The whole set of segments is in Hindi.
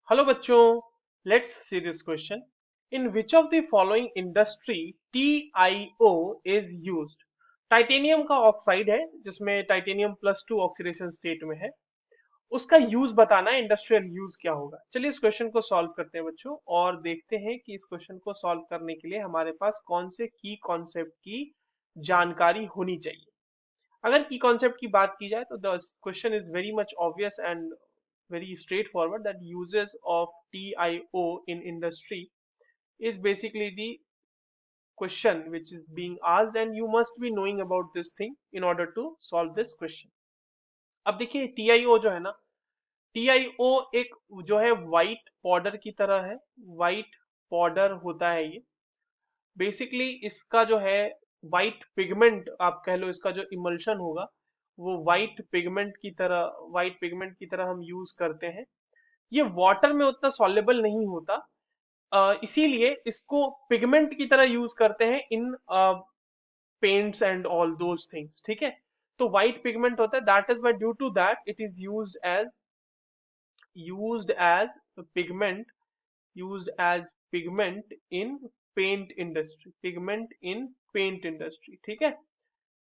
Hello बच्चों, let's see this question. In which of the following industry TiO is used? Titanium का ऑक्साइड है जिसमें टाइटेनियम +2 ऑक्सीडेशन स्टेट में है। उसका यूज बताना है, इंडस्ट्रियल यूज क्या होगा। चलिए इस क्वेश्चन को सॉल्व करते हैं बच्चों और देखते हैं कि इस क्वेश्चन को सॉल्व करने के लिए हमारे पास कौन से की कॉन्सेप्ट की जानकारी होनी चाहिए। अगर की कॉन्सेप्ट की बात की जाए तो the question is very much obvious and very straightforward that uses of TIO in industry is basically the question which is being asked and you must be knowing about this thing in order to solve this question. अब देखिए TIO जो है ना, TIO एक जो है वाइट पाउडर की तरह है। वाइट पाउडर होता है ये। बेसिकली इसका जो है वाइट पिगमेंट आप कह लो, इसका जो इमल्शन होगा वो वाइट पिगमेंट की तरह हम यूज करते हैं। ये वाटर में उतना सॉल्युबल नहीं होता, इसीलिए इसको पिगमेंट की तरह यूज करते हैं in paints and all those things. ठीक है, तो व्हाइट पिगमेंट होता है, that is why due to that it is used as pigment used as pigment in paint industry. ठीक है,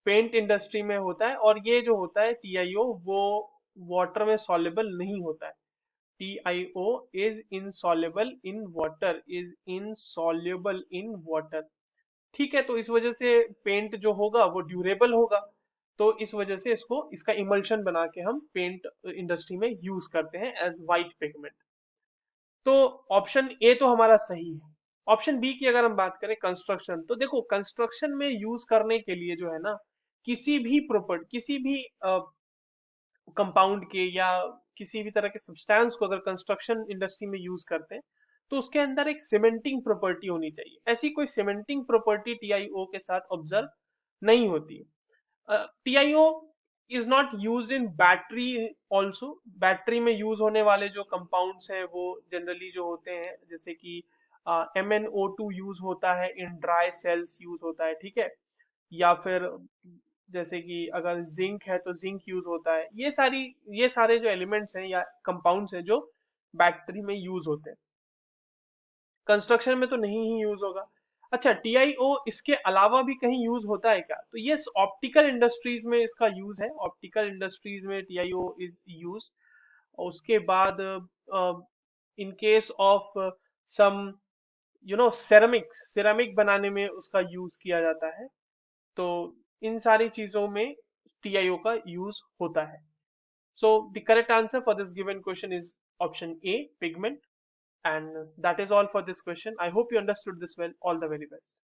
पेंट इंडस्ट्री में होता है और ये जो होता है टीआईओ वो वाटर में सॉल्युबल नहीं होता है। TiO is insoluble in water। ठीक है, तो इस वजह से पेंट जो होगा वो ड्यूरेबल होगा। तो इस वजह से इसको इसका इमल्शन बना के हम पेंट इंडस्ट्री में यूज करते हैं एज वाइट पिगमेंट। तो ऑप्शन ए तो हमारा सही है। ऑप्शन बी की अगर हम बात करें कंस्ट्रक्शन, तो देखो कंस्ट्रक्शन में यूज करने के लिए जो है ना, किसी भी कंपाउंड के या किसी भी तरह के सब्सटेंस को अगर कंस्ट्रक्शन इंडस्ट्री में यूज करते हैं तो उसके अंदर एक सीमेंटिंग प्रॉपर्टी होनी चाहिए। ऐसी कोई सीमेंटिंग प्रॉपर्टी टीआईओ के साथ ऑब्जर्व नहीं होती। TIO is not use in battery also. Battery में यूज होने वाले जो कंपाउंड्स हैं वो जनरली जो होते हैं जैसे कि MnO2 यूज होता है, इन ड्राई सेल्स यूज होता है। ठीक है, या फिर जैसे कि अगर जिंक है तो जिंक यूज होता है। ये सारे जो एलिमेंट्स हैं या कंपाउंड्स हैं जो बैटरी में यूज होते हैं, कंस्ट्रक्शन में तो नहीं ही यूज होगा। अच्छा, टीआईओ इसके अलावा भी कहीं यूज होता है क्या? तो यस, ऑप्टिकल इंडस्ट्रीज में इसका यूज है। ऑप्टिकल इंडस्ट्रीज में टीआईओ इज यूज। उसके बाद in case of some ceramic बनाने में उसका यूज किया जाता है। तो इन सारी चीजों में TiO का यूज होता है। So the correct answer for this given question is option A, pigment. And that is all for this question. I hope you understood this well. All the very best.